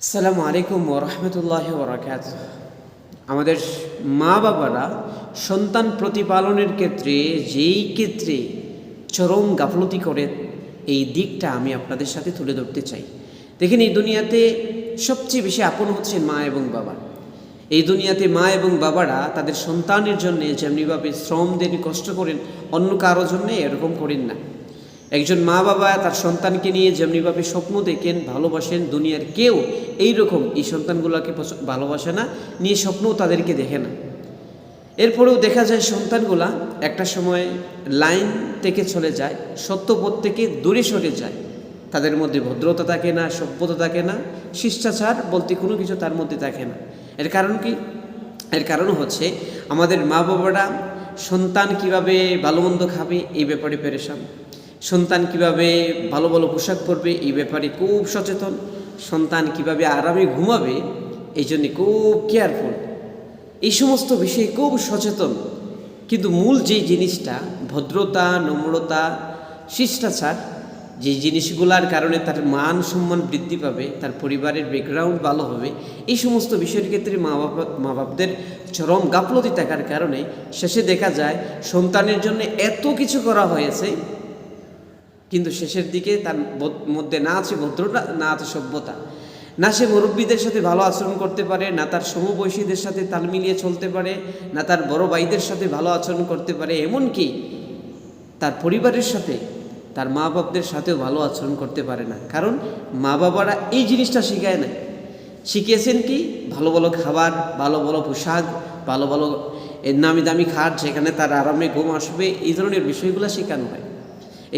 আসসালামু আলাইকুম ওরহমতুল্লাহি ওবরাকাতুহু। আমাদের মা বাবারা সন্তান প্রতিপালনের ক্ষেত্রে চরম গাফলতি করে, এই দিকটা আমি আপনাদের সাথে তুলে ধরতে চাই। দেখেন, এই দুনিয়াতে সবচেয়ে বেশি আপন হচ্ছে মা এবং বাবা। এই দুনিয়াতে মা এবং বাবারা তাদের সন্তানের জন্য যেমনিভাবে শ্রম দেন, কষ্ট করেন, অন্য কারো জন্যে এরকম করেন না। একজন মা বাবা তার সন্তানকে নিয়ে যেমনিভাবে স্বপ্ন দেখেন, ভালোবাসেন, দুনিয়ার কেউ এইরকম এই সন্তানগুলোকে ভালোবাসে না, নিয়ে স্বপ্নও তাদেরকে দেখে না। এরপরেও দেখা যায় সন্তানগুলা একটা সময় লাইন থেকে চলে যায়, সত্যপথ থেকে দূরে সরে যায়। তাদের মধ্যে ভদ্রতা থাকে না, সভ্যতা থাকে না, শিষ্টাচার বলতে কোনো কিছু তার মধ্যে থাকে না। এর কারণ কি? এর কারণ হচ্ছে আমাদের মা বাবারা সন্তান কিভাবে ভালো মন্দ খাবে এই ব্যাপারে পেরেশান, সন্তান কিভাবে ভালো ভালো পোশাক পরবে এই ব্যাপারে খুব সচেতন, সন্তান কিভাবে আরামে ঘুমাবে এই জন্যে খুব কেয়ারফুল, এই সমস্ত বিষয়ে খুব সচেতন। কিন্তু মূল যেই জিনিসটা ভদ্রতা, নম্রতা, শিষ্টাচার, যে জিনিসগুলার কারণে তার মান সম্মান বৃদ্ধি পাবে, তার পরিবারের ব্যাকগ্রাউন্ড ভালো হবে, এই সমস্ত বিষয়ের ক্ষেত্রে মা বাপদের চরম গাফলতি থাকার কারণে শেষে দেখা যায় সন্তানের জন্য এত কিছু করা হয়েছে, কিন্তু শেষের দিকে তার মধ্যে না আছে ভদ্রতা, না আছে সভ্যতা, না সে মুরব্বীদের সাথে ভালো আচরণ করতে পারে, না তার সমবয়সীদের সাথে তাল মিলিয়ে চলতে পারে, না তার বড় ভাইদের সাথে ভালো আচরণ করতে পারে, এমনকি তার পরিবারের সাথে, তার মা বাপদের সাথেও ভালো আচরণ করতে পারে না। কারণ মা বাবারা এই জিনিসটা শিখায় না। শিখিয়েছেন কি? ভালো ভালো খাবার, ভালো ভালো পোশাক, ভালো ভালো নামি দামি খাট, যেখানে তার আরামে ঘুম আসবে, এই ধরনের বিষয়গুলো শেখানো হয়,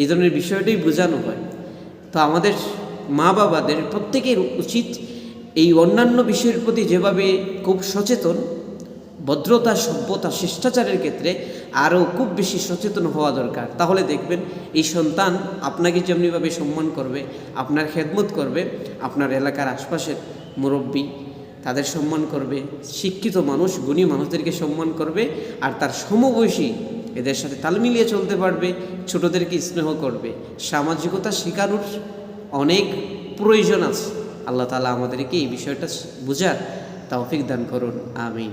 এই ধরনের বিষয়টাই বোঝানো হয়। তো আমাদের মা বাবাদের প্রত্যেকের উচিত এই অন্যান্য বিষয়ের প্রতি যেভাবে খুব সচেতন, ভদ্রতা, সভ্যতা, শিষ্টাচারের ক্ষেত্রে আরও খুব বেশি সচেতন হওয়া দরকার। তাহলে দেখবেন এই সন্তান আপনাকে যেমনিভাবে সম্মান করবে, আপনার খেদমত করবে, আপনার এলাকার আশপাশের মুরব্বী তাদের সম্মান করবে, শিক্ষিত মানুষ, গুণী মানুষদেরকে সম্মান করবে, আর তার সমবয়সী এদের সাথে তাল মিলিয়ে চলতে পারবে, ছোটদেরকে স্নেহ করবে। সামাজিকতা শেখানোর অনেক প্রয়োজন আছে। আল্লাহ তাআলা আমাদেরকে এই বিষয়টা বোঝার তৌফিক দান করুন। আমিন।